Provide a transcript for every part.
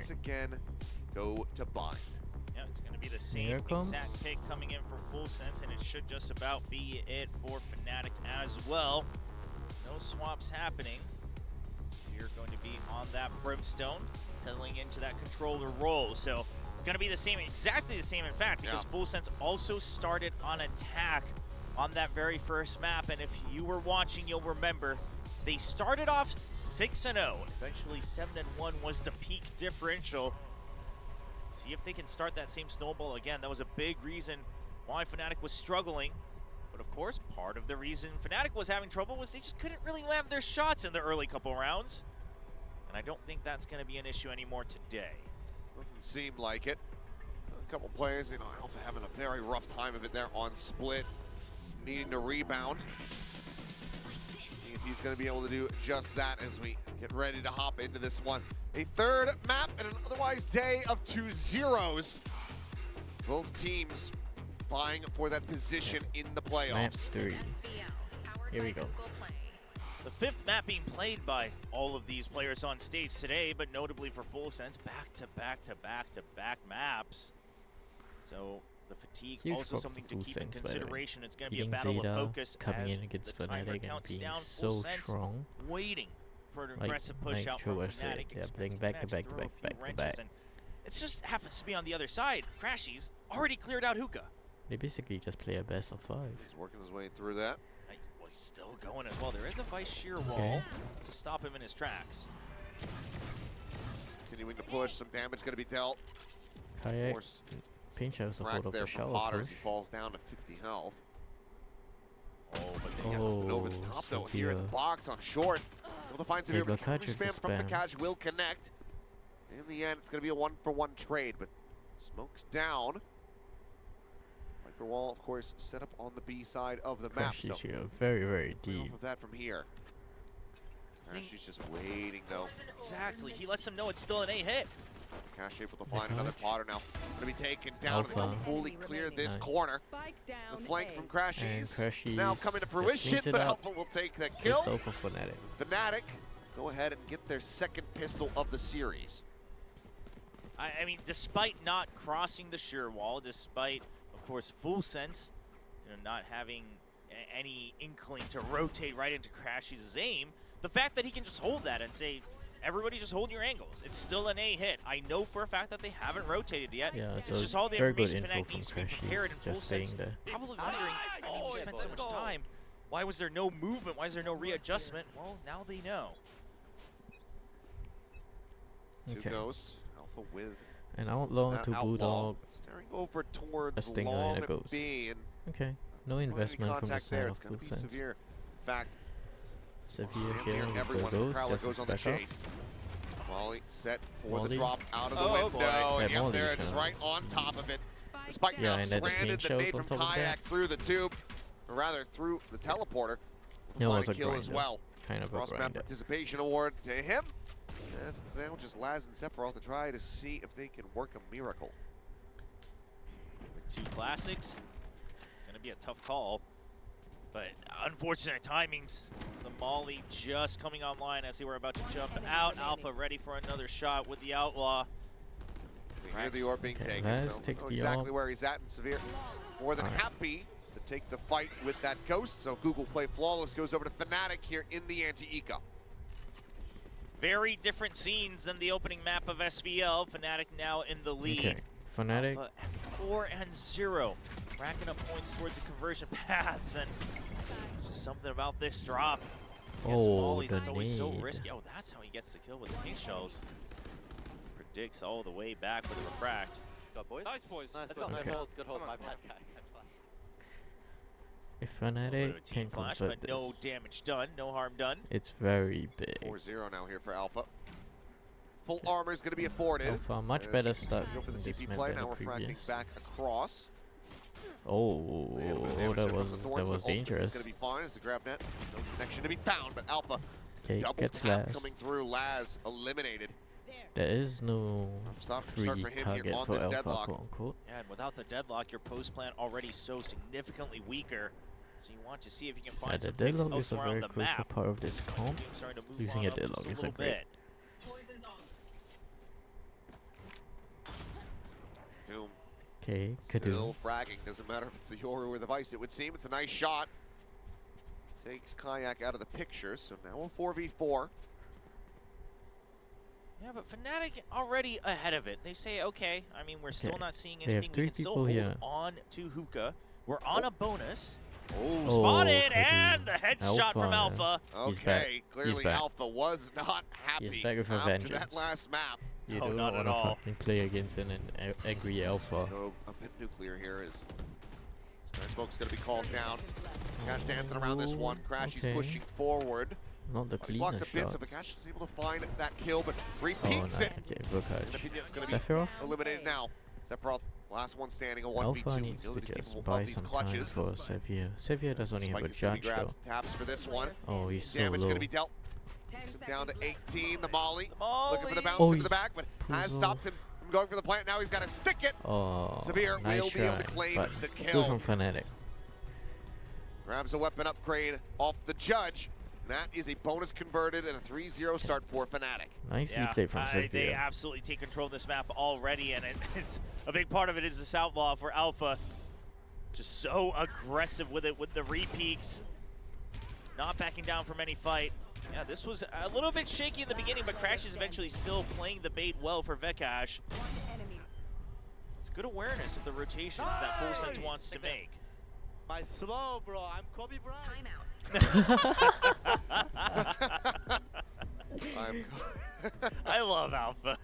once again go to bind. Yeah, it's going to be the same exact pick coming in for Full Sense, and it should just about be it for Fnatic as well. No swaps happening. You're going to be on that Brimstone, settling into that controller role. So it's going to be the same, exactly the same in fact, because Full Sense also started on attack on that very first map. And if you were watching, you'll remember they started off 6-0. Eventually 7-1 was the peak differential. See if they can start that same snowball again. That was a big reason why Fnatic was struggling. But of course, part of the reason Fnatic was having trouble was they just couldn't really land their shots in the early couple rounds. And I don't think that's going to be an issue anymore today. Doesn't seem like it. A couple players, Alpha having a very rough time of it there on split, needing to rebound. See if he's going to be able to do just that as we get ready to hop into this one. A third map and an otherwise day of 2-0s. Both teams vying for that position in the playoffs. Map 3. Here we go. The fifth map being played by all of these players on stage today, but notably for Full Sense, back-to-back maps. So the fatigue Huge also something to keep in Sense, consideration. It's going to be a Beating battle Zeta, of focus coming as in against the timer Fnatic counts and being down. so Full Sense strong. Waiting for an Like aggressive push out from Fnatic. Yeah, playing back-to-back. And it just happens to be on the other side. Crashies already cleared out Hookah. They basically just play a best of 5. He's working his way through that. Well, he's still going as well. There is a Vice Shear wall to stop him in his tracks. Continuing to push, some damage going to be dealt. Kayak, pinch out support of the shower push. He falls down to 50 health. Oh, but they have over the top though here in the box on short. Able to find Severe, but spam from Bakaj will connect. In the end, it's going to be a 1-for-1 trade, but smoke's down. Viper wall, of course, set up on the B side of the map. So very deep. Off of that from here. She's just waiting though. Exactly. He lets them know it's still an A hit. Cash able to find another Potter now. Going to be taken down and fully clear this corner. The flank from Crashies now coming to fruition, but Alpha will take that kill. Fnatic go ahead and get their second pistol of the series. I mean, despite not crossing the sheer wall, despite, of course, Full Sense, not having any inkling to rotate right into Crashies' aim, the fact that he can just hold that and say, everybody just hold your angles. It's still an A hit. I know for a fact that they haven't rotated yet. Yeah, it's just all the information Fnatic needs to be prepared in Full Sense. Probably wondering, we spent so much time. Why was there no movement? Why is there no readjustment? Well, now they know. Two ghosts. Alpha with an outlaw to Bulldog. Staring over towards long and B. And no investment from the side of Full Sense. Severe. In fact, Severe here with everyone the goes on the chase. Molly set for the drop out of the window. And yep, there it is, right on top of it. The spike now stranded that made from Kayak through the tube, or rather through the teleporter. It was a kill as well. Kind of a cross-map participation award to him. Yes, it's now just Laz and Sephiroth to try to see if they can work a miracle. With 2 classics, it's going to be a tough call. But unfortunate timings. The Molly just coming online as they were about to jump out. Alpha ready for another shot with the Outlaw. We hear the orb being taken, so know exactly where he's at, and Severe more than happy to take the fight with that Ghost. So Google Play Flawless goes over to Fnatic here in the anti-eco. Very different scenes than the opening map of SVL. Fnatic now in the lead. Fnatic at 4-0, racking up points towards the conversion paths, and just something about this drop. It's always so risky. Oh, that's how he gets the kill with the pink shells. Predicts all the way back with the refract. Good boys. Nice boys. Nice hold. Good hold. My bad guy. If Fnatic can flash, convert but no damage done, no harm done. It's very big. 4-0 now here for Alpha. Full armor is going to be afforded. Alpha, much better start go for the TP play. Now refracting back across. That was dangerous. It's going to be fine as the grab net. No connection to be found, but Alpha double tap coming through. Laz eliminated. There is no free target for Alpha, quote-unquote. Yeah, and without the deadlock, your post plan already so significantly weaker. So you want to see if you can find some picks elsewhere on the map. The deadlock is a very crucial part of this comp. Losing a deadlock is a great. Okay, Still fragging. Doesn't matter if it's the Yoru or the Vice, it would seem. It's a nice shot. Takes Kayak out of the picture, so now a 4v4. Yeah, but Fnatic already ahead of it. They say, okay, I mean, we're still not seeing They have anything. 3 We can still people hold here. on to Hookah. We're on a bonus. Oh, Spotted, Kadu. and the headshot from Alpha. He's back. Okay, clearly back. Alpha was not happy He's back with a after vengeance. that last map. You No, do not not at want to all. fucking play against an angry Alpha. Go a bit nuclear here as Sky Smoke's going to be called down. Cash dancing around this one. Crash, okay. he's pushing forward. Not the He blocks cleanest a bit, so shots. Vikash is able to find that kill, but Oh, repeats nice. it. Okay, And Vikash. Opinion's going to be Sephiroth? eliminated now. Sephiroth, last one standing, a 1v2. Alpha We needs know to that he's just capable buy of these some time clutches. for Xavier. Xavier does only have Spike a is going to be judge grabbed. though. Taps for this one. Oh, he's so Damage low. going to be dealt. Takes him down to 18. The Molly. Looking for the bounce Oh, into the back, but has pulls stopped him from going for the plant. Now he's got to stick it. Oh, Severe nice will be able to try, claim but the good kill. from Fnatic. Grabs a weapon upgrade off the judge. That is a bonus converted and a 3-0 start for Fnatic. Nicely played from They Xavier. absolutely take control of this map already, and it's a big part of it is this outlaw for Alpha. Just so aggressive with it, with the re-peaks. Not backing down from any fight. Yeah, this was a little bit shaky in the beginning, but Crash is eventually still playing the bait well for Vekash. It's good awareness of the rotations that Full Sense wants to make. My slow, bro. I'm Kobe Bryant. Timeout. I love Alpha.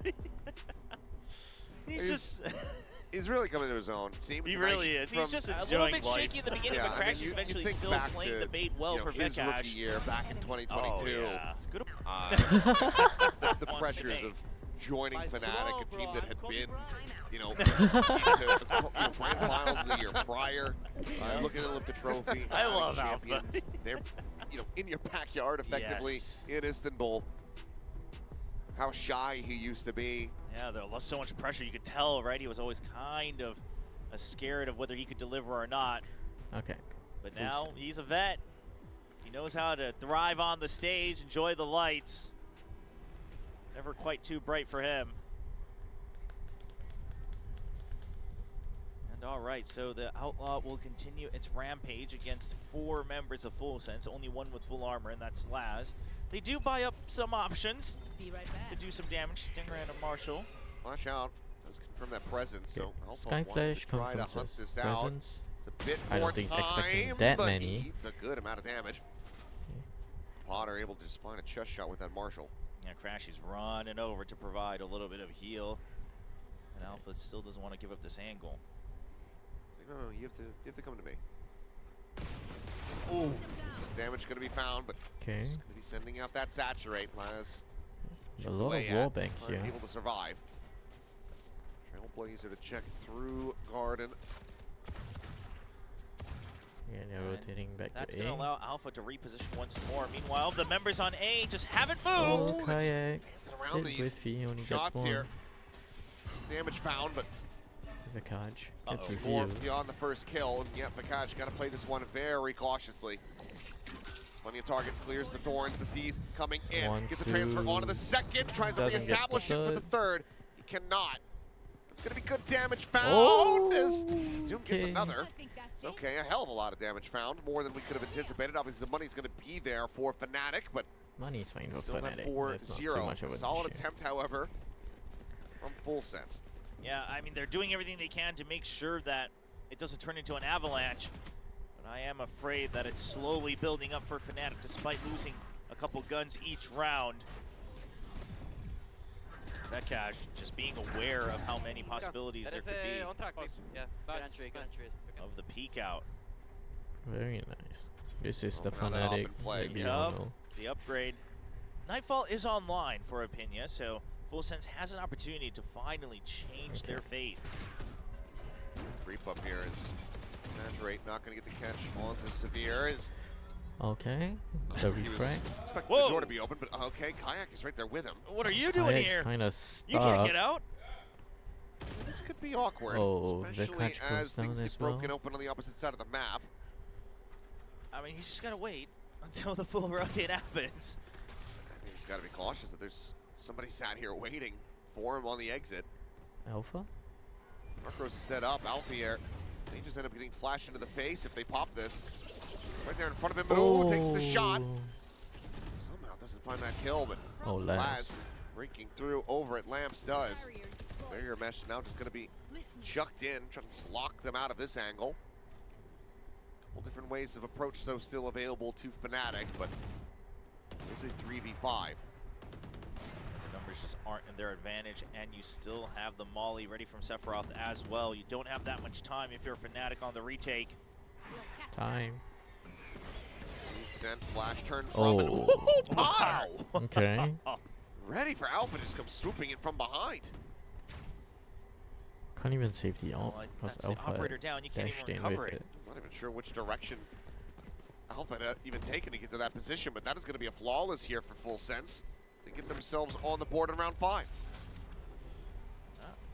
He's He's really coming to his own. It seems he nice really is. from- He's just a little bit shaky in the beginning, Yeah, but I Crash mean, is eventually think still back playing to, the bait well for his rookie Vekash. year back in 2022. Oh, yeah. It's good. The pressures of joining My Fnatic, slow, a team bro. that I'm had Kobe been, Timeout. you know, to grand finals the year prior, looking to lift a trophy. I love champions. Alpha. They're, in your backyard, effectively Yes. in Istanbul. How shy he used to be. Yeah, there was so much pressure. You could tell, right? He was always kind of scared of whether he could deliver or not. Okay. But Full now sense. he's a vet. He knows how to thrive on the stage, enjoy the lights. Never quite too bright for him. And all right, so the Outlaw will continue its rampage against 4 members of Full Sense, only one with full armor, and that's Laz. They do buy up some options Be right back. to do some damage. Stinger and a Marshall. Flash out does confirm that presence, so Alpha Sky wanted Flash to try to hunt confirms this his out. presence. It's a bit I don't more think he's expecting time, that but many. he eats a good amount of damage. Potter able to just find a chest shot with that Marshall. Yeah, Crash is running over to provide a little bit of heal. And Alpha still doesn't want to give up this angle. It's like, no, you have to come to me. Ooh. Some damage going to be found, but Okay. he's going to be sending out that saturate. Laz A lot of wallbang here. able to survive. Trailblazer to check through Garden. Yeah, they're And rotating back That's to going to A. allow Alpha to reposition once more. Meanwhile, the members on A just haven't Oh, moved. Kayak. Dancing around Bit these whiffy, only gets shots one. here. Damage found, but Vikash gets Uh-oh. 4 revealed. beyond the first kill. And yet, Vikash got to play this one very cautiously. Plenty of targets, clears the thorns, the C's coming in. One, Gets the transfer two. onto the second, tries to Doesn't get the reestablish it for the third. He cannot. It's going to be good damage found Oh, as Doom gets okay. another. I think that's it. Okay, a hell of a lot of damage found, more than we could have anticipated. Obviously, the money's going to be there for Fnatic, but Money's fine for still that Fnatic. 4-0. That's not too much of an Solid issue. attempt, however, from Full Sense. Yeah, I mean, they're doing everything they can to make sure that it doesn't turn into an avalanche. But I am afraid that it's slowly building up for Fnatic despite losing a couple guns each round. Vekash just being aware of how many possibilities there could be On track, yeah. Good entry, good entry. of the peek out. Very nice. This is the Oh, now that Fnatic open play. that we Yup. all know. The upgrade. Nightfall is online for Opinia, so Full Sense has an opportunity to finally change their fate. Creep up here is Saturate, not going to get the catch on the Severe. Okay. The He was refrag. expecting the door to be open, but okay, Kayak is right there with him. What are you doing Kayak's here? kind of You can't stuck. get out. This could be awkward, Oh, especially Vekash goes as down things as get broken well. open on the opposite side of the map. I mean, he's just gotta wait until the full rotate happens. I mean, he's got to be cautious that there's somebody sat here waiting for him on the exit. Alpha? Marcos is set up. Alpha here. They just end up getting flashed into the face if they pop this. Right there in front of him. Oh, takes the shot. Somehow doesn't find that kill, but Laz breaking through over it. Lamps does. Barrier mesh now just going to be chucked in, trying to just lock them out of this angle. Couple different ways of approach, so still available to Fnatic, but it's a 3v5. The numbers just aren't in their advantage, and you still have the molly ready from Sephiroth as well. You don't have that much time if you're Fnatic on the retake. Time. Sent flash turn from it. Wow! Okay. Ready for Alpha to just come swooping in from behind. Can't even save the ult That's because the Alpha operator down. You can't dashed even in recover with it. it. I'm not even sure which direction Alpha had even taken to get to that position, but that is going to be a flawless here for Full Sense to get themselves on the board in round 5.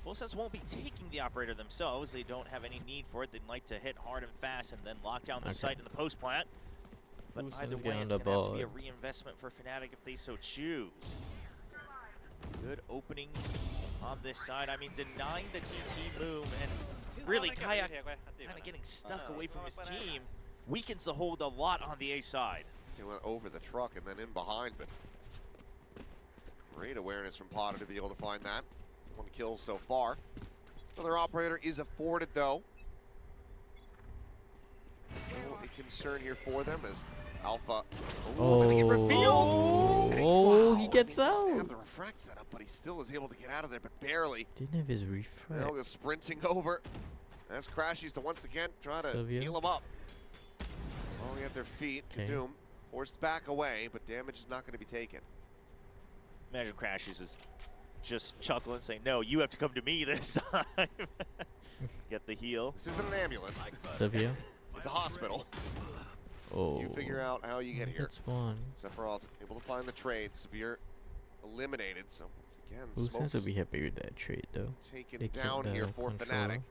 Full Sense won't be taking the operator themselves. They don't have any need for it. They'd like to hit hard and fast and then lock down the site in the post plant. But either way, it's going to have to be a reinvestment for Fnatic if they so choose. Good opening on this side. I mean, denying the TP move and really Kayak kind of getting stuck away from his team weakens the hold a lot on the A side. He went over the truck and then in behind, but great awareness from Potter to be able to find that. 1 kill so far. Another operator is afforded though. Still a concern here for them as Alpha. He revealed. He gets out. He doesn't have the refract set up, but he still is able to get out of there, but barely. Didn't have his refract. Now goes sprinting over as Crashies to once again try to heal him up. Falling at their feet, Kadoom forced back away, but damage is not going to be taken. Imagine Crashies is just chuckling, saying, "No, you have to come to me this time." Get the heal. This isn't an ambulance. Sevilla. It's a hospital. Oh. You figure out how you get here. That's one. Sephiroth able to find the trade. Severe eliminated. So once again, Full Sense will be happy with that trade though. Taken down here for Fnatic.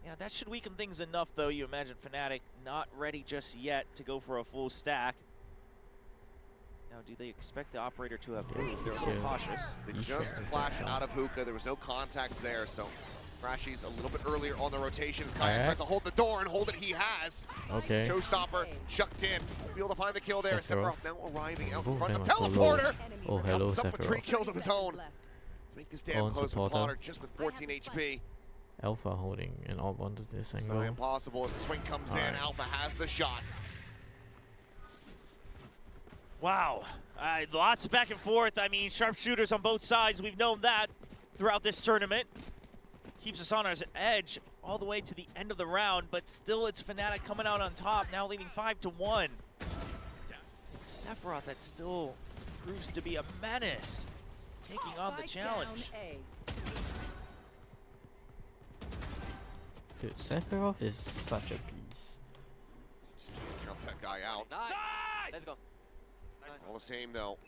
Yeah, that should weaken things enough, though. You imagine Fnatic not ready just yet to go for a full stack. Now, do they expect the operator to have moved? They're a little cautious. They just flashed out of hookah. There was no contact there, so Crashies a little bit earlier on the rotation. Kayak tries to hold the door, and hold it he has. Okay. Showstopper chucked in. Be able to find the kill there. Sephiroth now arriving out in front of so Teleporter. Oh, hello, Comes up with 3 Sephiroth. kills of his own. To make this damn close with Potter just with 14 HP. Alpha holding an ult onto this It's angle. not impossible as the swing comes in. Alpha has the shot. Wow. Lots of back and forth. I mean, sharpshooters on both sides. We've known that throughout this tournament. Keeps us on our edge all the way to the end of the round, but still it's Fnatic coming out on top, now leading 5-1. It's Sephiroth that still proves to be a menace, taking on the challenge. Dude, Sephiroth is such a beast. Just can't count that guy out. Nice! Let's go. All the same though,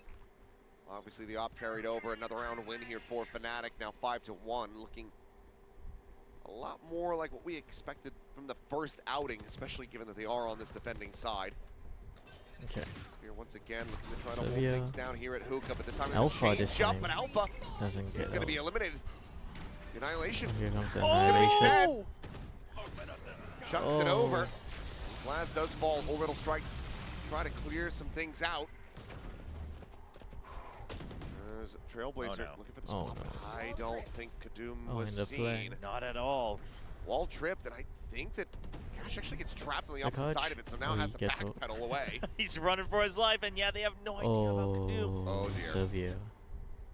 obviously the op carried over. Another round win here for Fnatic, now 5-1, looking a lot more like what we expected from the first outing, especially given that they are on this defending side. Okay. Spear once again looking to try to hold things down here at hookah, but this time Alpha this time but Alpha doesn't get is going to be eliminated. Annihilation. Here comes the Annihilation. Chucks it over. Laz does fall. Orbital strike. Try to clear some things out. There's Trailblazer looking for the spot. I don't think Kadoom was seen. Not at all. Wall tripped, and I think that Cash actually gets trapped on the opposite side of it, so now has to backpedal away. He's running for his life, and yeah, they have no idea about Kadoom. Oh dear. Severe.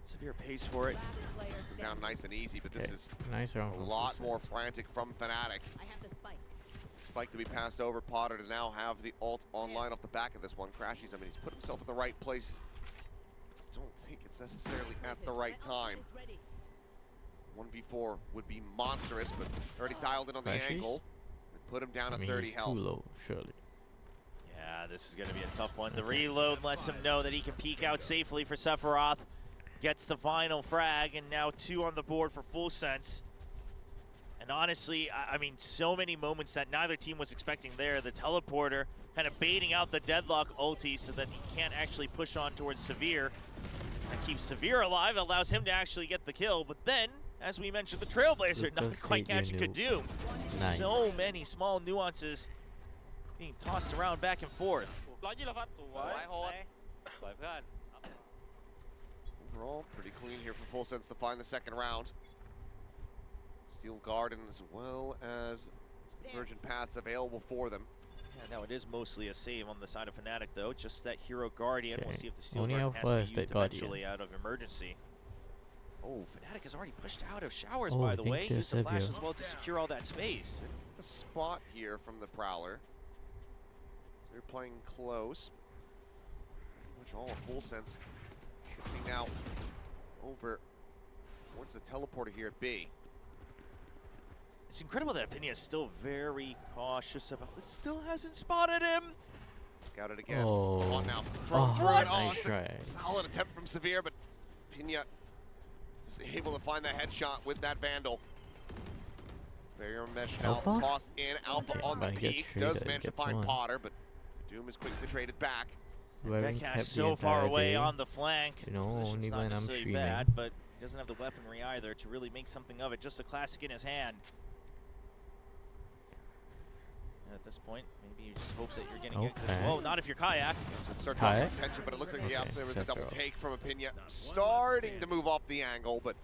Severe pays for it. Gets him down nice and easy, but this is nice round a lot more frantic from Fnatic. Spike to be passed over. Potter to now have the ult online off the back of this one. Crashies, I mean, he's put himself in the right place. Just don't think it's necessarily at the right time. 1v4 would be monstrous, but already dialed in on the angle. And put him down at 30 health. Too low, surely. Yeah, this is going to be a tough one. The reload lets him know that he can peek out safely for Sephiroth. Gets the final frag, and now 2 on the board for Full Sense. And honestly, I mean, so many moments that neither team was expecting there. The teleporter kind of baiting out the deadlock ulti so that he can't actually push on towards Severe. That keeps Severe alive, allows him to actually get the kill, but then as we mentioned, the Trailblazer not quite catching could do. Nice. So many small nuances being tossed around back and forth. 124 สวย สวยเพื่อน Overall, pretty clean here for Full Sense to find the second round. Steel Garden as well as convergent paths available for them. Yeah, now it is mostly a save on the side of Fnatic though, just that Hero Guardian. Okay. We'll see if the Steel Only Guardian Alpha has is to be used the Guardian. eventually out of emergency. Oh, Fnatic has already pushed out of showers, Oh, by the thank way. you, Used the flash Sevio. as well to secure all that space. The spot here from the Prowler. So they're playing close. Pretty much all of Full Sense shifting now over towards the teleporter here at B. It's incredible that Pinya is still very cautious about it. Still hasn't spotted him. Scouted again. Oh. Come on now. Oh, Throw it. nice It's a try. solid attempt from Severe, but Pinya is able to find that headshot with that Vandal. Barrier mesh now Alpha? tossed in. Alpha Okay, on the but he gets peak. traded, Does manage to gets find one. Potter, but Doom is quickly traded back. Wearing Metcalf cap so the far entire away day. on the flank. You know, Position's only not when I'm necessarily streaming. bad, but he doesn't have the weaponry either to really make something of it. Just a classic in his hand. And at this point, maybe you just hope that you're getting exits. Okay. Whoa, not if you're Kayak. Should start drawing Kayak? attention, but it looks like Okay, there was a double Sephiroth. take from Opinia. Starting to move off the angle, but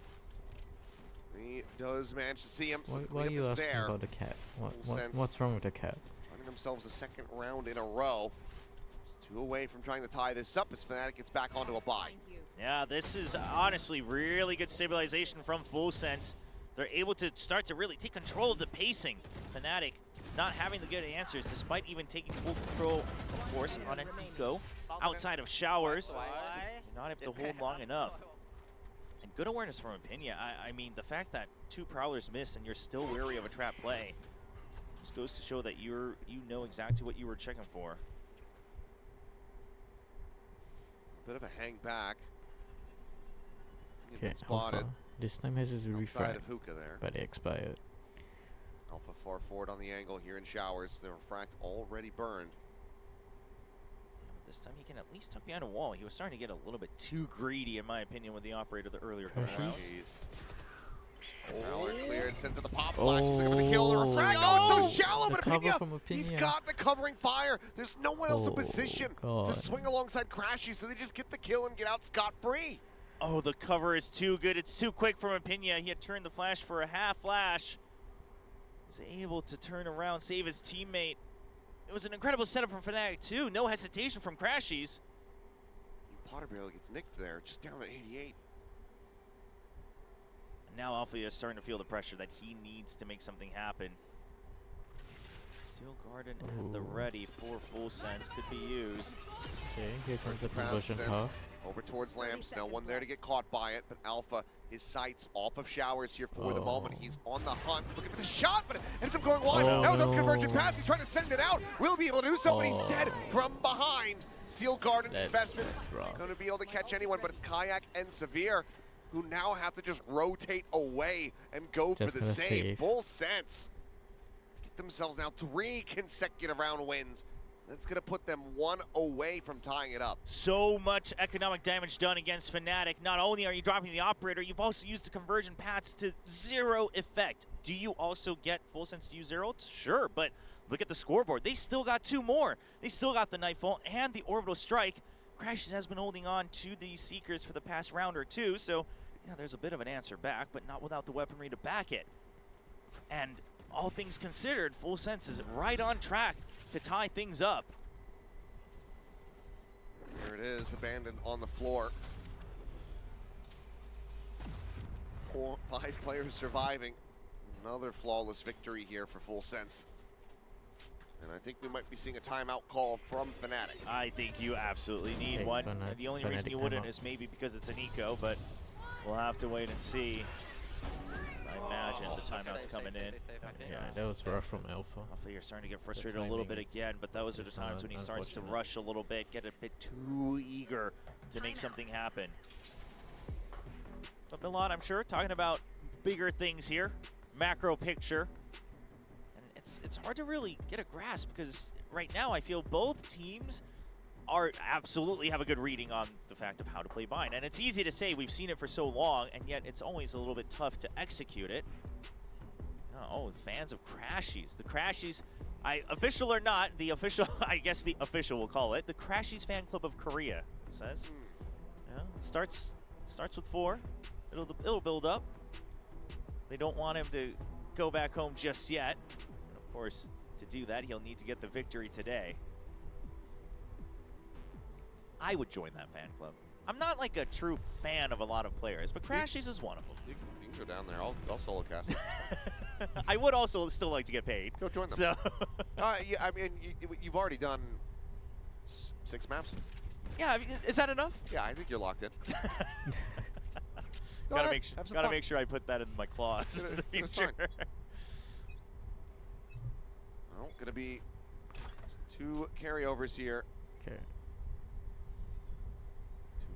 he does manage to see him. So Why are clean you up the asking stair. about the cap? Full sense. What's wrong with the cap? Finding themselves a second round in a row. Just 2 away from trying to tie this up as Fnatic gets back onto a bye. Yeah, this is honestly really good stabilization from Full Sense. They're able to start to really take control of the pacing. Fnatic not having the good answers, despite even taking full control, of course, on an eco outside of showers. You're not able to hold long enough. And good awareness from Opinia. I mean, the fact that 2 Prowlers miss and you're still wary of a trap play just goes to show that you know exactly what you were checking for. Bit of a hang back. Okay, Spotted Alpha. This time has his outside refract, of Hookah there. but it expired. Alpha far forward on the angle here in showers. The refract already burned. This time he can at least tuck behind a wall. He was starting to get a little bit too greedy, in my opinion, with the operator the earlier Crashes? round. Prowler cleared, sends to the pop flash. He's going to kill the refract. Oh. Oh, it's so shallow, The but cover Opinia, from he's Opinia. got the covering fire. There's no one else in Oh, position God. to swing alongside Crashy, so they just get the kill and get out scot-free. Oh, the cover is too good. It's too quick from Opinia. He had turned the flash for a half flash. He's able to turn around, save his teammate. It was an incredible setup from Fnatic too. No hesitation from Crashies. Potter barely gets nicked there, just down at 88. And now Alpha is starting to feel the pressure that he needs to make something happen. Steel Garden at the Ooh. ready for Full Sense could be used. Okay, here comes the Pass conversion sent path. over towards Lamps. No one there to get caught by it, but Alpha, his sights off of showers here for the moment. He's on the hunt, looking for the shot, but it ends up going wide. Oh, That was a no. convergent pass. He's trying to send it out. Will be able to do so, but he's dead Oh. from behind. Steel Garden, Besson, rough. going to be able to catch anyone, but it's Kayak and Severe who now have to just rotate away and go Just for the gonna save. save. Full Sense get themselves now 3 consecutive round wins. That's going to put them 1 away from tying it up. So much economic damage done against Fnatic. Not only are you dropping the operator, you've also used the conversion paths to 0 effect. Do you also get Full Sense to use 0? Sure, but look at the scoreboard. They still got 2 more. They still got the Nightfall and the Orbital Strike. Crashes has been holding on to these Seekers for the past round or 2, so yeah, there's a bit of an answer back, but not without the weaponry to back it. And all things considered, Full Sense is right on track to tie things up. There it is, abandoned on the floor. 5 players surviving. Another flawless victory here for Full Sense. And I think we might be seeing a timeout call from Fnatic. I think you absolutely need Okay, one. Fnatic- The only reason Fnatic you wouldn't timeout. is maybe because it's an eco, but we'll have to wait and see. I imagine the timeout's coming in. Yeah, that was rough from Alpha. Alpha, you're starting to get frustrated a little timing bit is again, but those are the just times when he starts to unfortunate. rush a little bit, get a bit too eager to make something happen. But Milan, I'm sure, talking about bigger things here, macro picture. And it's hard to really get a grasp because right now I feel both teams absolutely have a good reading on the fact of how to play bind. And it's easy to say, we've seen it for so long, and yet it's always a little bit tough to execute it. Oh, fans of Crashies. The Crashies, official or not, the official, I guess the official will call it, the Crashies fan club of Korea, it says. Yeah, it starts with 4. It'll build up. They don't want him to go back home just yet. And of course, to do that, he'll need to get the victory today. I would join that fan club. I'm not like a true fan of a lot of players, but Crashies is one of them. You can go down there. I'll solo cast it. I would also still like to get paid. Go join them. So yeah, I mean, you've already done 6 maps. Yeah, I mean, is that enough? Yeah, I think you're locked in. Gotta make sure I put that in my clause in the future. Well, gonna be 2 carryovers here. Okay.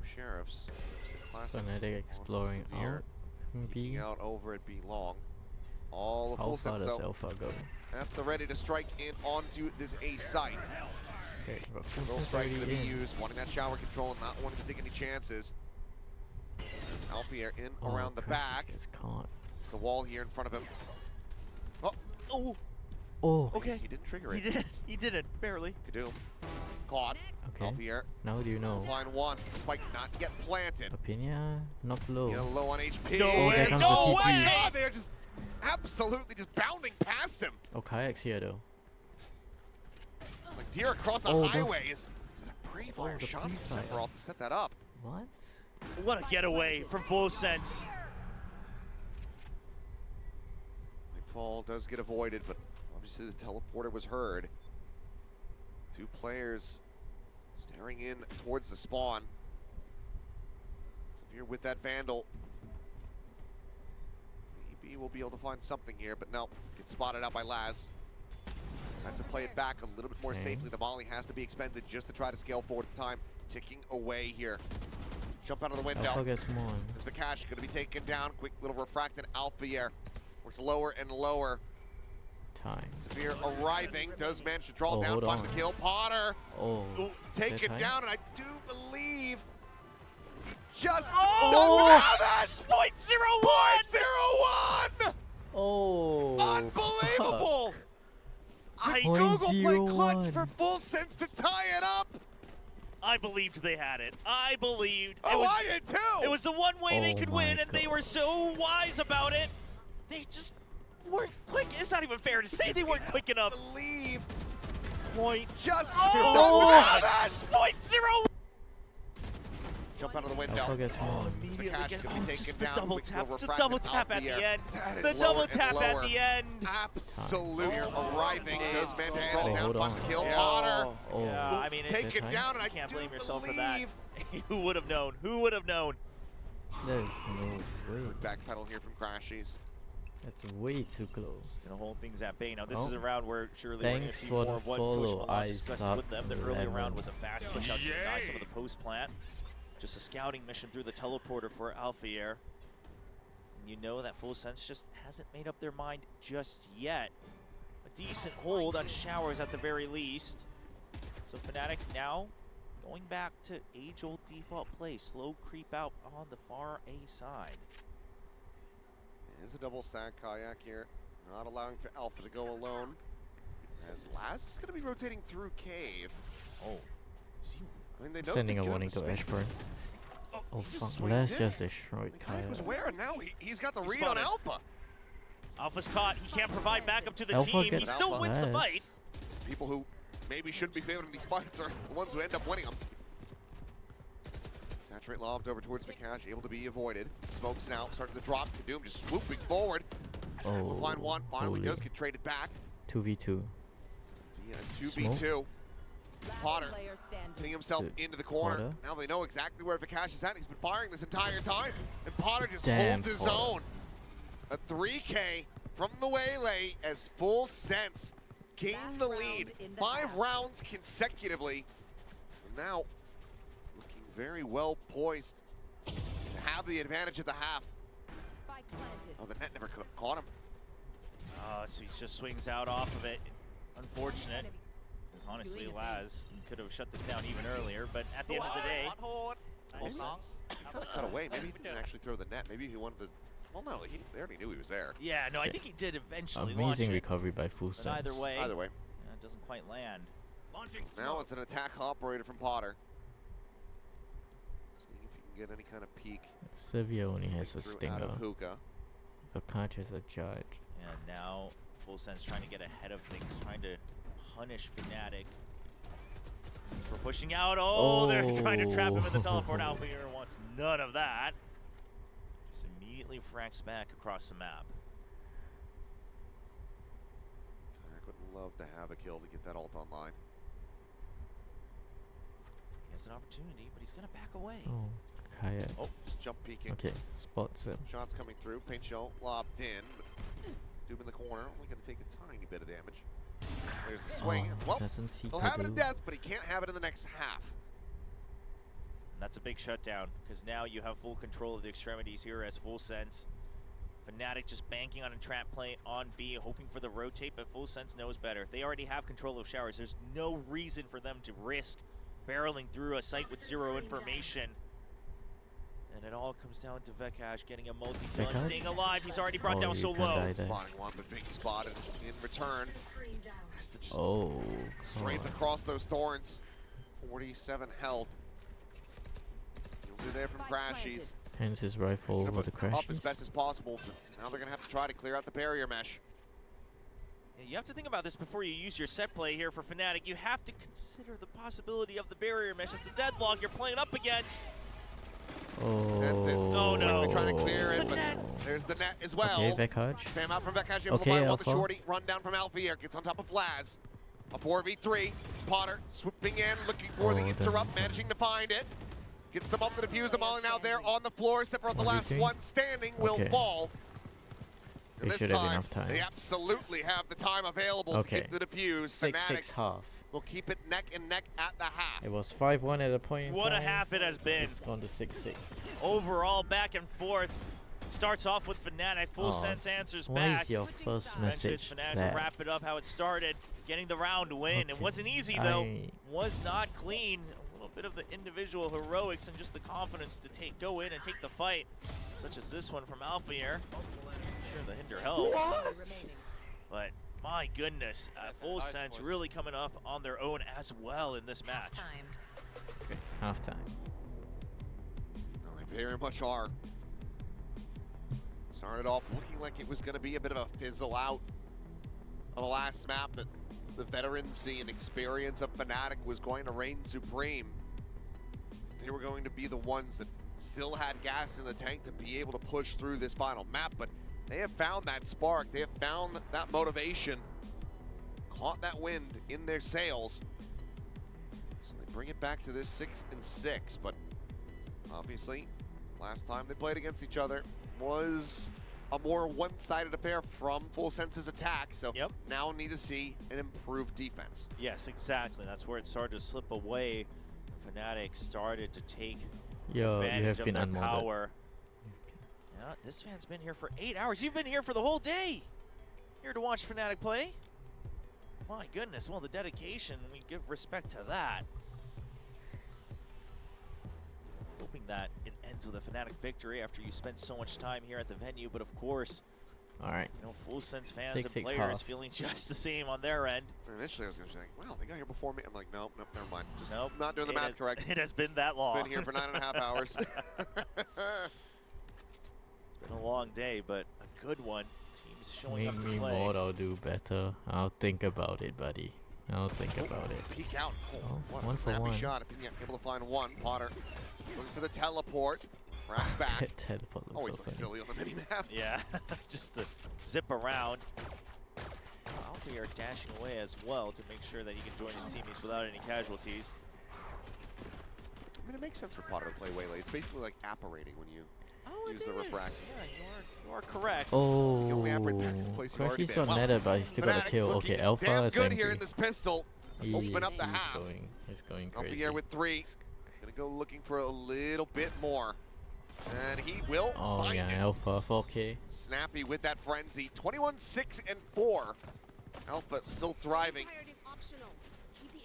2 sheriffs. Fnatic exploring out. Peeking out over at B long. All the full How far sets does though. Alpha go? At the ready to strike in onto this A site. Okay, but Full strike going to be used, wanting that shower control and not wanting to take any chances. Alfier in around the back. Gets caught. It's the wall here in front of him. Oh! Oh! Okay. He didn't trigger it. He didn't, barely. Kadoom. Caught. Okay. Alfier. Now do you know? Line 1. Spike not yet planted. Opinia, not low. Low on HP. No way! there comes No the way! TP. God, they're just absolutely just bounding past him. Oh, Kayak's here though. Like deer across the highway. Is it a pre-fire the shot from pre-fire. Sephiroth to set that up? What? What a getaway from Full Sense. Nightfall does get avoided, but obviously the teleporter was heard. 2 players staring in towards the spawn. Severe with that Vandal. Maybe we'll be able to find something here, but no. Gets spotted out by Laz. Decides to play it back a little bit more safely. The volley has to be expended just to try to scale forward at the time. Ticking away here. Jump out of the window. Alpha gets one. As Vikash going to be taken down. Quick little refracted Alfier. Works lower and lower. Time. Severe arriving. Does manage to draw down. Hold Finds on. the kill. Potter. Oh. Taken time? down, and I do believe he just Oh! doesn't have it! 0.01! 0.01! Oh. Unbelievable! I Google play clutch 0.01. for Full Sense to tie it up. I believed they had it. I believed. I did too. It was the one way they Oh could my win, and they God. were so wise about it. They just weren't quick. It's not even fair to say they weren't quick enough. Believe Point. just Oh! doesn't have it. 0.0. Jump out of the window. Alpha gets one. Immediately Vikash get gonna be just taken the down. double Quick tap. little The refracted double tap at Alfier. the end. That The is double lower and tap lower. at the end. Absolute Oh. arriving. Does manage to Oh, draw down. hold Find on. the kill. Yeah. Potter. Oh. Yeah, I mean, Take it time? down, and I you can't do blame yourself for that. believe Who would have known? Who would have known? There's no way. backpedal here from Crashies. That's way too close. Gonna hold things at bay. Now this Oh. is a round where surely we're gonna Thanks see for more the of what follow. Push Malone I discussed suck with them. The earlier 11. round was a fast push out to deny some of the post plant. Just a scouting mission through the teleporter for Alfier. And you know that Full Sense just hasn't made up their mind just yet. A decent hold on Showers at the very least. So Fnatic now going back to age-old default play. Slow creep out on the far A side. It is a double stack kayak here. Not allowing for Alpha to go alone. As Laz is going to be rotating through Cave. Oh, is he I mean, they know Sending they a can warning to spin. Ashburn. Oh he just fuck, swings let's in. just destroy The kayak was Kaya. where, and now he's got the He's read on spotted. Alpha. Alpha's caught. He can't provide backup to the Alpha team. He gets still wins the Laz. fight. People who maybe shouldn't be favored in these fights are the ones who end up winning them. Saturate lobbed over towards Vikash, able to be avoided. Smokes now, starting to drop. Kadoom just swooping forward. We'll find one. Finally holy. does get traded back. 2v2. Yeah, 2v2. Potter putting himself Dude, into the corner. Potter? Now they know exactly where Vikash is at. He's been firing this entire time. And Potter just Damn, holds his Potter. own. A 3K from the Waylay as Full Sense gain the lead. 5 rounds consecutively. And now looking very well poised to have the advantage at the half. Oh, the net never could have caught him. So he just swings out off of it. Unfortunate. Because honestly, Laz could have shut this down even earlier, but at the end of the day, He kind of cut away. Maybe he didn't actually throw the net. Maybe he wanted to. Well, no, they already knew he was there. yeah, no, I think he did eventually launch Amazing it. recovery by Full But Sense. either way, Either way. it doesn't quite land. Now it's an attack operator from Potter. Seeing if he can get any kind of peek. Sevilla only has a through stinger. out of hookah. Vakaj has a judge. And now Full Sense trying to get ahead of things, trying to punish Fnatic for pushing out. Oh, they're trying to trap him in the teleport. Alpha here wants none of that. Just immediately fracks back across the map. I would love to have a kill to get that ult online. He has an opportunity, but he's going to back away. Oh, Kaya. Oh, just jump peeking. Okay, spots him. Shots coming through. Paint shell lobbed in. But Doob in the corner. Only going to take a tiny bit of damage. There's the swing. Well, doesn't see he'll have it in death, but he can't have it in the next half. And that's a big shutdown, because now you have full control of the extremities here as Full Sense. Fnatic just banking on a trap play on B, hoping for the rotate, but Full Sense knows better. They already have control of showers. There's no reason for them to risk barreling through a site with zero information. And it all comes down to Vekash getting a multi-kill and staying alive. He's already brought down so low. Spotting one, but being spotted in return. Has to just strength God. across those thorns. 47 health. You'll do there from Crashies. Hence his rifle over the Up as Crashies. best as possible. So now they're going to have to try to clear out the barrier mesh. Yeah, you have to think about this before you use your set play here for Fnatic. You have to consider the possibility of the barrier mesh. It's a deadlock you're playing up against. Sends it. Oh no. Quickly trying to clear it, but net. there's the net as well. Okay, Vekaj. Spam out from Vekaj, able to Okay, find one. The Alpha. shorty, run down from Alpha here, gets on top of Laz. A 4v3, Potter swooping in, looking for the interrupt, managing to find it. Gets them up to defuse, the Molly now there on the floor. Sephiroth, the last one standing, will fall. And They this should have enough time. They absolutely have the time available to get the defuse. 6-6 half. Will keep it neck and neck at the half. It was 5-1 at a point in What a time. half it has been. It's gone to 6-6. Overall, back and forth. Starts off with Fnatic. Full Sense answers Why back. is your first Eventually, message Fnatic that? wrap it up how it started. Getting the round win. It wasn't easy, though. Was not clean. A little bit of the individual heroics and just the confidence to go in and take the fight. Such as this one from Alpha here. Sure, the hinder helps. But my goodness, Full Sense really coming up on their own as well in this match. Okay, halftime. Well, they very much are. Started off looking like it was going to be a bit of a fizzle out of the last map, that the veterancy and experience of Fnatic was going to reign supreme. They were going to be the ones that still had gas in the tank to be able to push through this final map, but they have found that spark, they have found that motivation, caught that wind in their sails. So they bring it back to this 6-6, but obviously, last time they played against each other was a more one-sided affair from Full Sense's attack, so now need to see an improved defense. Yes, exactly. That's where it started to slip away. Fnatic started to take Yo, you advantage have of been their unmodded. power. Yeah, this fan's been here for 8 hours. You've been here for the whole day. Here to watch Fnatic play. My goodness, well, the dedication, we give respect to that. Hoping that it ends with a Fnatic victory after you spent so much time here at the venue, but of course, alright, you know, Full Sense fans 6-6 and players half. feeling just the same on their end. Initially I was going to say, wow, they got here before me. I'm like, nope, never mind. Just Nope. not doing the math correct. It has been that long. Been here for 9.5 hours. It's been a long day, but a good one. Teams showing up Make to me play. mod, I'll do better. I'll think about it, buddy. I'll think about it. Peek out. Oh, what one a for snappy one. shot. If you able to find one. Potter looking for the teleport. Racks back. Teleport looks Always so looks funny. silly on the mini-map. Yeah, just to zip around. Alpha are dashing away as well to make sure that he can join his teammates without any casualties. I mean, it makes sense for Potter to play waylay. It's basically like apparating when you use the refraction. Yeah, you are correct. Oh, You only apparate back to the place you've already Crashies been. got netted, but he still got a Fnatic kill. looking Okay, Alpha damn is good angry. here in this pistol. Open up the half. He's going Alpha crazy. here with 3. Gonna go looking for a little bit more. And he will find yeah, it. Alpha 4K. Snappy with that frenzy. 21-6-4. Alpha still thriving.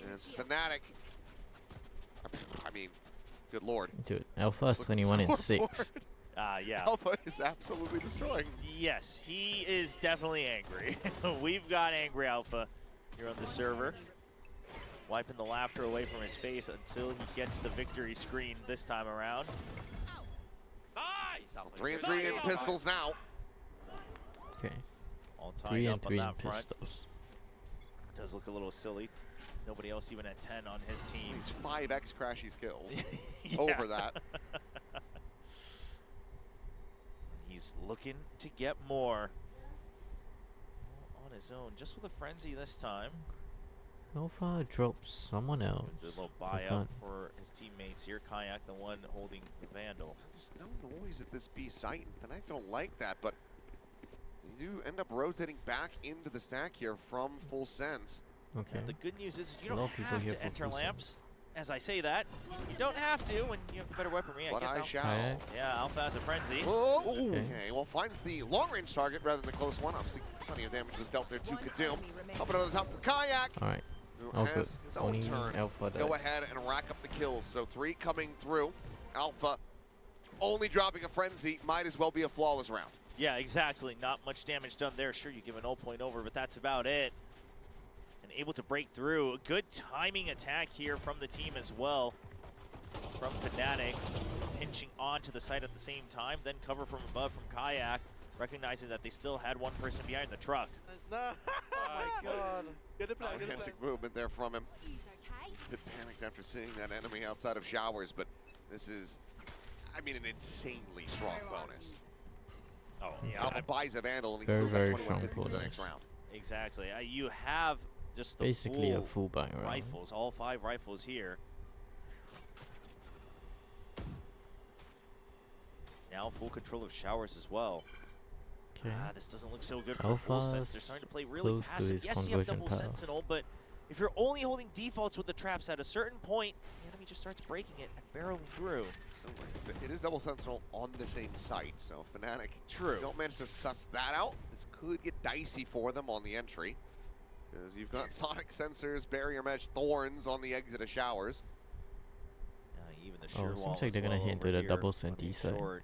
And it's Fnatic. I mean, good lord. Dude, Alpha's 21 and 6. Yeah. Alpha is absolutely destroying. Yes, he is definitely angry. We've got angry Alpha here on the server. Wiping the laughter away from his face until he gets the victory screen this time around. Nice! 3 and 3 in pistols now. Okay. All 3 tied and up 3 on in that front. pistols. Does look a little silly. Nobody else even at 10 on his team. He's 5x crashy skills Yeah. over that. He's looking to get more on his own, just with a frenzy this time. Alpha drops someone else. It's a little I buyout can't- for his teammates here. Kayak, the one holding the Vandal. There's no noise at this B site, and Fnatic don't like that, but they do end up rotating back into the stack here from Full Sense. Okay. The good news is you A lot don't of people have here to for enter full lamps. As I say that, you don't have to when you have better weaponry. I But guess I Alpha, shall. yeah, Alpha has a frenzy. Oh, Okay. okay, well, finds the long-range target rather than the close one. Obviously, plenty of damage was dealt there to Kadoom. Up another top for Kayak, Alright. who Oh, good. has his own Only turn. Alpha Go died. ahead and rack up the kills. So 3 coming through. Alpha only dropping a frenzy. Might as well be a flawless round. Yeah, exactly. Not much damage done there. Sure, you give an 0 point over, but that's about it. And able to break through. A good timing attack here from the team as well. From Fnatic, pinching onto the site at the same time, then cover from above from Kayak, recognizing that they still had one person behind the truck. No! Oh my god. Get it back, get it back. Fantastic movement there from him. A bit panicked after seeing that enemy outside of showers, but this is, I mean, an insanely strong bonus. Oh, yeah. Alpha buys a Vandal and he's Very, still got very 2150 strong for the next bonus. round. Exactly. You have just the Basically a full full buy round. rifles, all 5 rifles here. Now full control of showers as well. Okay. This doesn't look so good for Full Sense. Alpha's They're starting to play really close to passive. his Yes, you have conversion double power. Sentinel, but if you're only holding defaults with the traps at a certain point, the enemy just starts breaking it and barreling through. So it is double sentinel on the same site, so Fnatic True. don't manage to suss that out. This could get dicey for them on the entry, because you've got sonic sensors, barrier mesh, thorns on the exit of showers. Even the Oh, sheer seems wall like as they're gonna well hit over into the here double on Senti the side. short.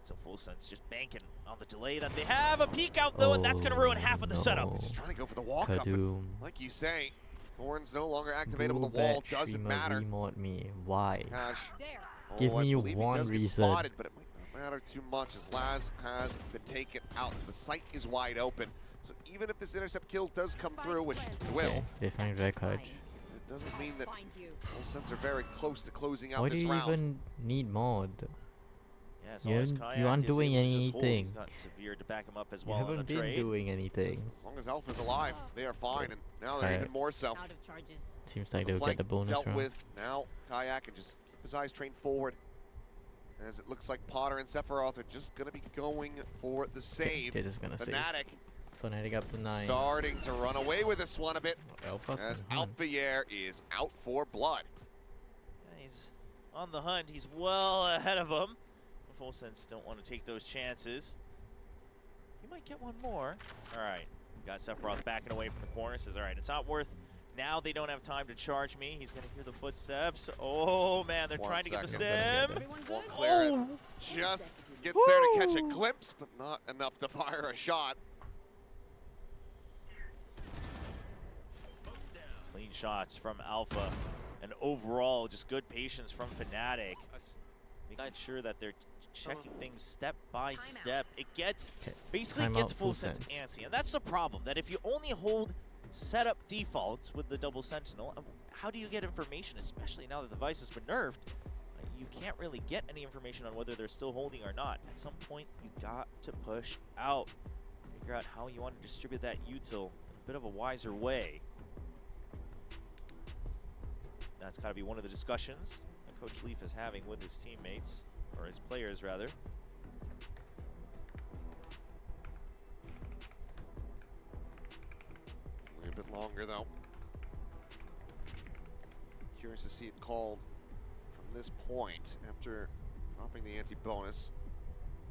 So Full Sense just banking on the delay that they have. A peek out though, and that's gonna ruin half of the setup. no. Just trying to go for the walk up. Kadoom. Like you say, thorns no longer activatable. Go The wall back, doesn't streamer, matter. remote me. Why? Cash. Give I me believe he one does get reason. spotted, but it might not matter too much as Laz has been taken out. So the site is wide open. So even if this intercept kill does come through, which it will, Okay, they find wreckage. it doesn't mean that Full Sense are very close to closing out Why this do you round. even need mod? Yeah, as You long as aren't- Kayak you aren't is doing able to just hold, anything. He's got Severe to back him up as You well on the haven't been trade. doing anything. As long as Alpha's alive, they are fine, and now they're Kayak. even more so. Out of charges. Seems like The they'll get flank the bonus dealt round. with. Now Kayak can just keep his eyes trained forward, as it looks like Potter and Sephiroth are just going to be going for the save. They're just gonna save. Fnatic Fnatic up to 9. starting to run away with this one a bit, Alpha's as gonna hunt. Alphayer is out for blood. Yeah, he's on the hunt. He's well ahead of him. Full Sense don't want to take those chances. He might get one more. All right. Got Sephiroth backing away from the corner. Says, all right, it's not worth. Now they don't have time to charge me. He's going to hear the footsteps. Oh, man, they're 1 trying to get the second. stem. Everyone good? Won't clear it. Just gets there to catch a glimpse, but not enough to fire a shot. Clean shots from Alpha. And overall, just good patience from Fnatic. Making sure that they're checking things step by step. It gets, Okay, basically timeout, gets Full Full Sense Sense. antsy. And that's the problem, that if you only hold setup defaults with the double Sentinel, how do you get information, especially now that the device has been nerfed? You can't really get any information on whether they're still holding or not. At some point, you got to push out. Figure out how you want to distribute that util in a bit of a wiser way. That's got to be one of the discussions that Coach Leaf is having with his teammates, or his players rather. A little bit longer though. Curious to see it called from this point after dropping the anti-bonus.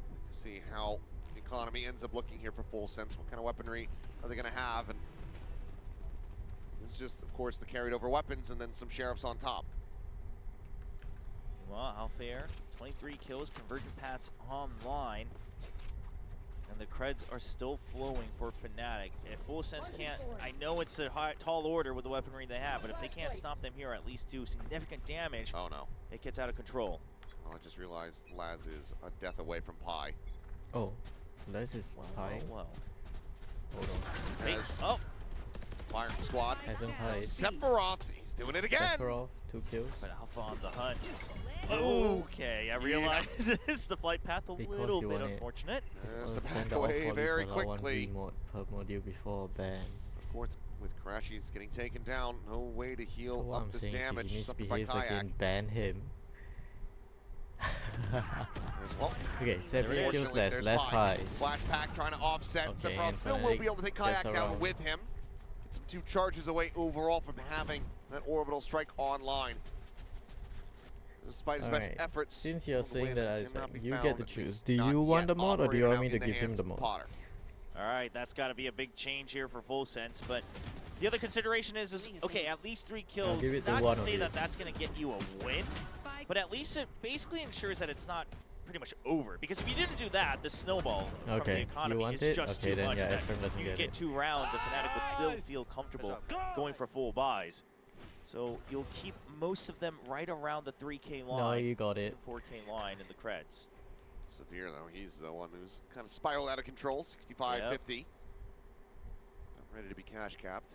Like to see how the economy ends up looking here for Full Sense. What kind of weaponry are they going to have? And It's just, of course, the carried over weapons and then some sheriffs on top. Well, Alpha Air, 23 kills, convergent paths online. And the creds are still flowing for Fnatic. If Full Sense can't, I know it's a tall order with the weaponry they have, but if they can't stop them here, or at least do significant damage, oh no, it gets out of control. Oh, I just realized Laz is a death away from Pi. Oh, Laz is Pi. Well. Hold on. As Oh, firing squad. Hasn't Pi. Sephiroth, he's doing it again. Sephiroth, 2 kills. but Alpha on the hunt. Okay, I realize it's the flight path a Because little you bit want it. unfortunate. Has to Stand back off away for very this allow quickly. 1v mod per module before ban. Of course, with Crashies getting taken down, no way to So heal what up I'm this saying is damage. he Suffered by misbehaves Kayak again, ban him. as well. Okay, 7 kills Unfortunately, less, there's less Pi. pies. Flash pack trying to offset. Okay, Sephiroth and still will Fnatic be able to take just Kayak down around. with him. Get some 2 charges away overall from having that orbital strike online. Despite his best Alright, efforts, since you're the saying win that, cannot Isaac, be you found, get to at choose. least Do not you want yet the mod or do you operated want out me in to the give him hands the of mod? Potter. All right, that's got to be a big change here for Full Sense, but the other consideration is okay, at least 3 kills. give it to Not one to of say you. that that's going to get you a win, but at least it basically ensures that it's not pretty much over. Because if you didn't do that, the snowball from the Okay, you economy want is it? just Okay, too then much yeah, that Ephraim doesn't you get get it. 2 rounds and Fnatic would still feel comfortable going for full buys. So you'll keep most of them right around the 3K line. No, you got it. 4K line in the creds. Severe though, he's the one who's kind of spiraled out of control. 65-50. Ready to be cash capped.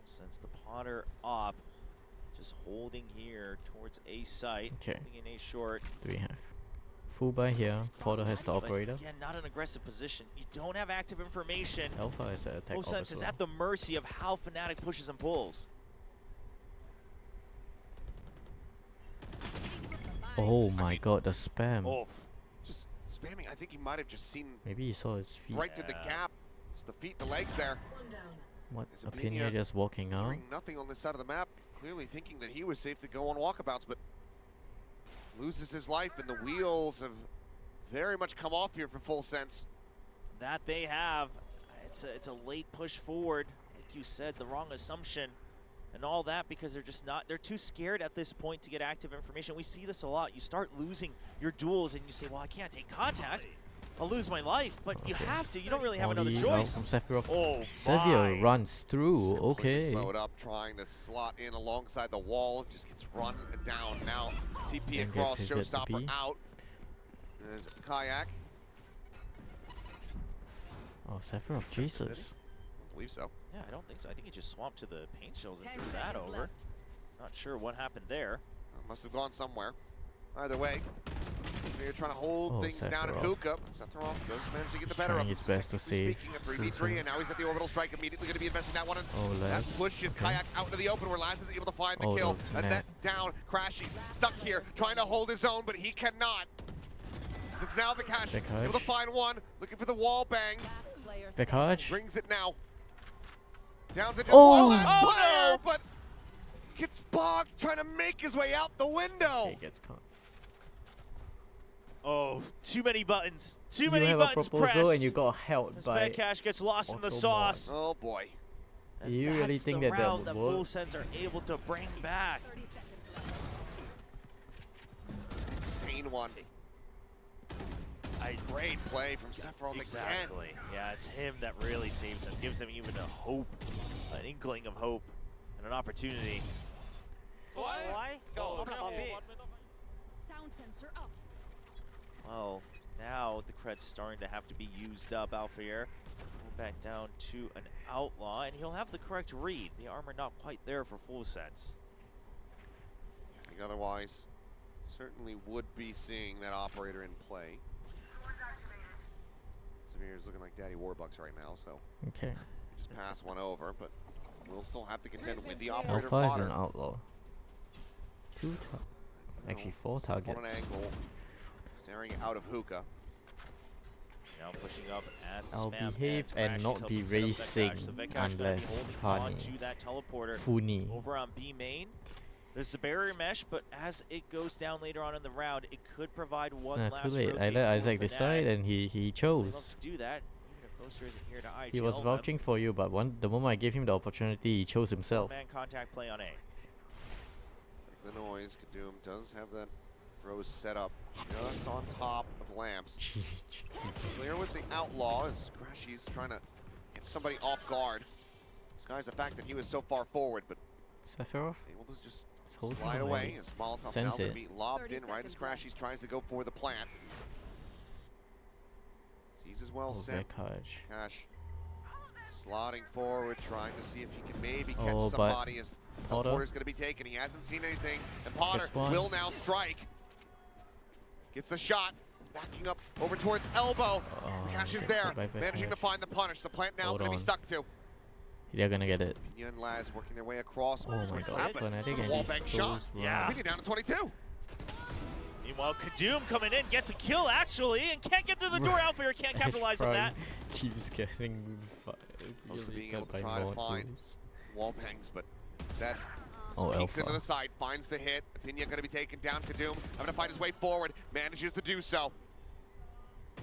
Since the Potter op, just holding here towards A site, Okay. holding in A short. Do we have? Full buy here. Porter has the But operator. again, not an aggressive position. You don't have active information. Alpha is an attack Full op Sense as is well. at the mercy of how Fnatic pushes and pulls. Oh my god, the spam. Oh, Just spamming. I think he might have just seen Maybe he saw his feet. right to the gap. It's the feet, the legs there. What? Is Opinion Apinia just walking out? Doing nothing on this side of the map. Clearly thinking that he was safe to go on walkabouts, but loses his life, and the wheels have very much come off here for Full Sense. that they have. It's a late push forward. Like you said, the wrong assumption and all that because they're too scared at this point to get active information. We see this a lot. You start losing your duels and you say, well, I can't take contact. I'll lose my life, but you have to. You don't really have another Only choice. from Sephiroth. Oh, Severe my. runs through. Simply Okay. slowed up, trying to slot in alongside the wall. Just gets run down. Now TP Then get across, pivot to showstopper B. out. There's Kayak. Oh, Sephiroth, Jesus. I believe so. Yeah, I don't think so. I think he just swapped to the paint shells and threw that over. Not sure what happened there. Must have gone somewhere. Either way, they're trying to hold Oh, things down at Sephiroth. Hookah. Sephiroth does manage to get the better of Trying him. his best to Technically save speaking, a 3v3, and now he's got the orbital strike. Immediately going to be investing that one. And Oh, that Laz. pushes Okay. Kayak out into the open where Laz is able to find the Oh, kill. the And net. that down, Crashies stuck here, trying to hold his own, but he cannot. It's now Vikash Vikash. able to find one, looking for the wall bang. Vikash. Brings it now. Down to just Oh! one last Oh, player, no! but gets bogged trying to make his way out the window. Okay, gets caught. Oh, too many buttons. Too You many have a buttons proposal pressed. and you got held As by. Cash gets lost in the Auto sauce. Oh boy. And You really that's think the that that round would that work? Full Sense are able to bring back. Insane one. Great play from Sephiroth again. Exactly. Yeah, it's him that really saves him, gives him even a hope, an inkling of hope, and an opportunity. Why? Go. Sound sensor up. Well, now the cred's starting to have to be used up. Alpha Air back down to an outlaw, and he'll have the correct read. The armor not quite there for Full Sense. I think otherwise, certainly would be seeing that operator in play. Samir's looking like Daddy Warbucks right now, so Okay. we just pass one over, but we'll still have to contend with the operator Alpha is Potter. an outlaw. Actually, 4 targets. On an angle, staring out of Hookah. Now pushing up as the I'll spam behave ends. and Crashes not helps be him set up that racing crash, so Vikash gonna be unless holding funny. on to that teleporter Funny. over on B main. There's the barrier mesh, but as it goes down later on in the round, it could provide one Nah, last too late. I rotate let for Isaac Fnatic. decide and he He loves chose. to do that, even if Closer isn't here to IGL. He was vouching for you, but the moment I gave him the opportunity, he chose himself. Man contact play on A. The noise, Kadoom does have that Rose set up just on top of Lamps. Clear with the Outlaw as Crashy's trying to get somebody off guard. Disguise the fact that he was so far forward, but Sephiroth? able to just holding slide him away maybe. as Molotov now Sense going it. to be lobbed 30 in right as seconds left. Crashy's tries to go for the plant. Sees as well Oh, sent. Vekaj. Cash slotting forward, trying to see if he can maybe catch Oh, but somebody as Potter Porter's going to be taken. He hasn't seen anything, and Potter gets one. will now strike. Gets the shot, backing up over towards elbow. Oh, Cash is gets there, caught by managing to Vekaj. find the punish. The plant now Hold going to be on. stuck to. They're gonna get it. Pina and Laz working their way across. Oh my towards god, Lambert. Fnatic and Wall he's bang close shot. Yeah. Pina down to 22. Meanwhile, Kadoom coming in, gets a kill actually, and can't get through the door. Outfielder can't capitalize on that. Keeps getting Close to being cut able to by try to find modules. wall bangs, but Zed Oh, peeks into Alpha. the side, finds the hit. Pina going to be taken down. Kadoom having to find his way forward, manages to do so.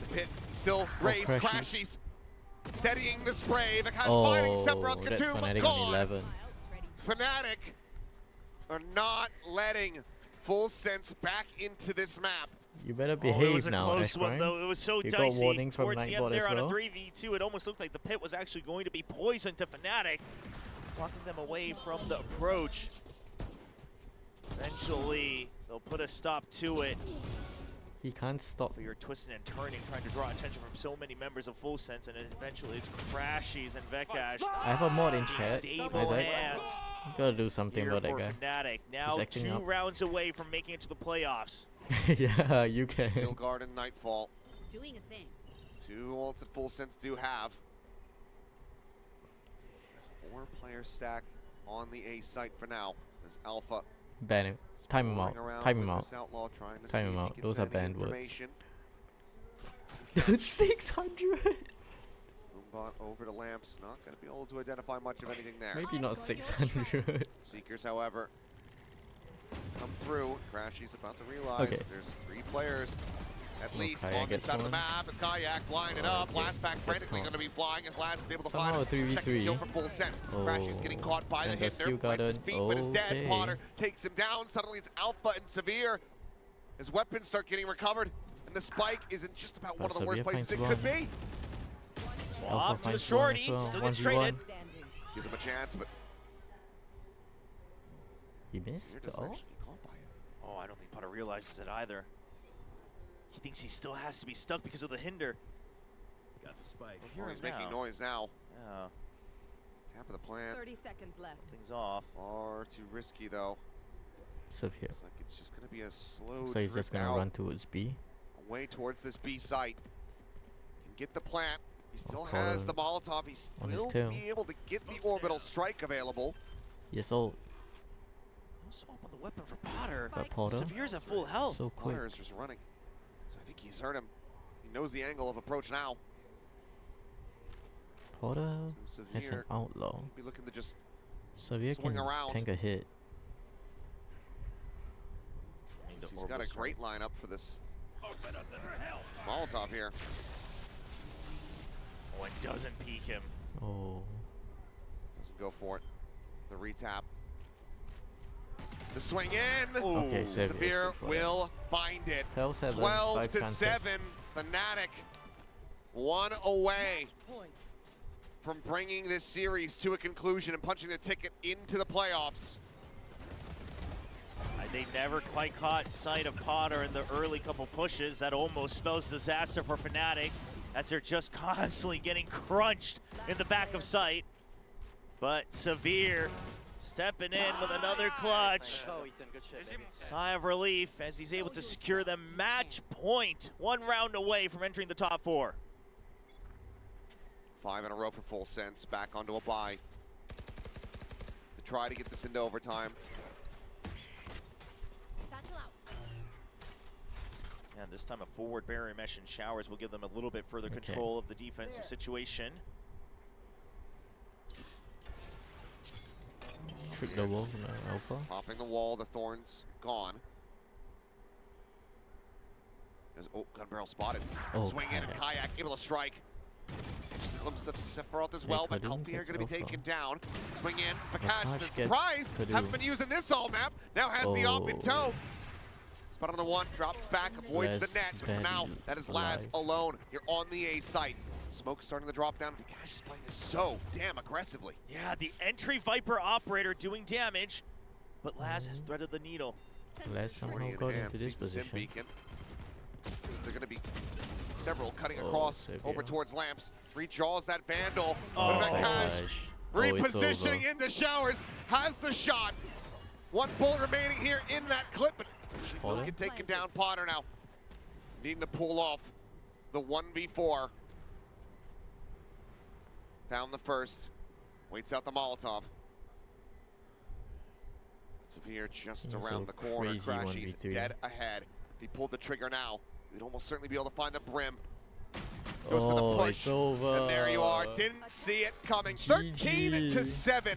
The pit still raised, Crashies. Crashies steadying the spray. Vekaj Oh, finding Sephiroth, that's Kadoom, but Fnatic on gone. 11. Fnatic are not letting Full Sense back into this map. You better Oh, it behave was a now, close one X-Prime. though. It was so You got dicey. warning from Towards the Nightbot end there as on a well? 3v2, it almost looked like the pit was actually going to be poisoned to Fnatic, blocking them away from the approach. Eventually, they'll put a stop to it. He can't stop. But you're twisting and turning, trying to draw attention from so many members of Full Sense, and eventually it's Crashies and Vekaj. I have a mod in chat. Stable Isaac, hands you gotta do something here about that for guy. Fnatic. Now acting 2 up. rounds away from making it to the playoffs. Yeah, you can. Steel Guard and Nightfall. Doing a thing. 2 ults that Full Sense do have. 4-player stack on the A site for now. As Alpha Ban him. Time him out. exploring around Time him with out. this Outlaw, trying to Time see him if he out. gets Those are any banned words. information. 600! Boombot over to Lamps, not going to be able to identify much of anything there. Maybe not 600. Seekers, however, come through. Crashy's about to realize Okay. that there's 3 players at Oh, least Kayak on this gets side of the one. map. As Kayak flying it Oh, up. okay. Last pack Gets frantically caught. going to be flying as Laz is able to Somehow find a a second 3v3. kill for Full Sense. Crashy's getting caught by the and the Hinder. Steel Plants his Garden. feet, but is dead. Okay. Potter takes him down. Suddenly it's Alpha and Severe. His weapons start getting recovered. And the spike isn't just about one of the worst Severe places it finds could be. Swap to the finds shorty, one as well. still gets 1v1. traded. Standing. Gives him a chance, but He missed? Severe doesn't Oh? actually get caught by it. Oh, I don't think Potter realizes it either. He thinks he still has to be stuck because of the hinder. Got the spike. Well, Well, here he's making noise now. Yeah, Tap of the plant. 30 seconds left. things off. Far too risky though. Severe. Looks like it's just going to be a slow So he's just drip gonna out run towards B. away towards this B site. Can get the plant. He still Potter has the Molotov. He on his still tail. be able to get the orbital strike available. Yes, oh, No swap on the weapon for Potter. but Potter. Severe's at full health. So quick. Potter is just running. So I think he's heard him. He knows the angle of approach now. Potter So has an Severe outlaw. be looking to just Severe swing can around. tank a hit. he's got a great lineup for this Molotov here. Oh, and doesn't peek him. Oh. Doesn't go for it. The retap. The swing in. Ooh. Okay, Severe. Severe Good for will find it. 12-7. 12 5 to chances. 7. Fnatic 1 away Point. from bringing this series to a conclusion and punching the ticket into the playoffs. They never quite caught sight of Potter in the early couple pushes. That almost spells disaster for Fnatic, as they're just constantly getting crunched in the back of sight. But Severe stepping in with another clutch. Oh, Ethan, good shit, baby. Sigh of relief as he's able to secure the match point. 1 round away from entering the top 4. 5 in a row for Full Sense. Back onto a bye to try to get this into overtime. Satchel out. And this time a forward barrier mesh and showers will give them a little bit further Okay. control of the defensive situation. Trick the wall, no, Alpha. Popping the wall, the thorns gone. There's, oh, gun barrel spotted. Oh, Swing in and Kayak. Kayak able to strike. Just glimpse of Sephiroth as well, but Alfie are going to be taken down. Swing in, Bakash is a gets surprise! Kadu. Haven't been using this all map, now has the op in tow. Spot on the one, drops back, avoids the net, but for now, that is Laz alone. You're on the A site. Smoke starting to drop down. Vikash is playing this so damn aggressively. Yeah, the entry Viper operator doing damage, but Laz has threaded the needle. Laz somehow got into this position. They're going to be several cutting across over towards Lamps. Rejaws that Vandal. Oh, but Vikash repositioning in the showers, has the shot. One bullet remaining here in that clip, but she will get taken down. Potter now needing to pull off the 1v4. Found the first, waits out the Molotov. Severe just around the corner. Crashy's dead ahead. If he pulled the trigger now, he'd almost certainly be able to find the brim. Goes for the push. It's over. And there you are. Didn't see it coming. 13-7.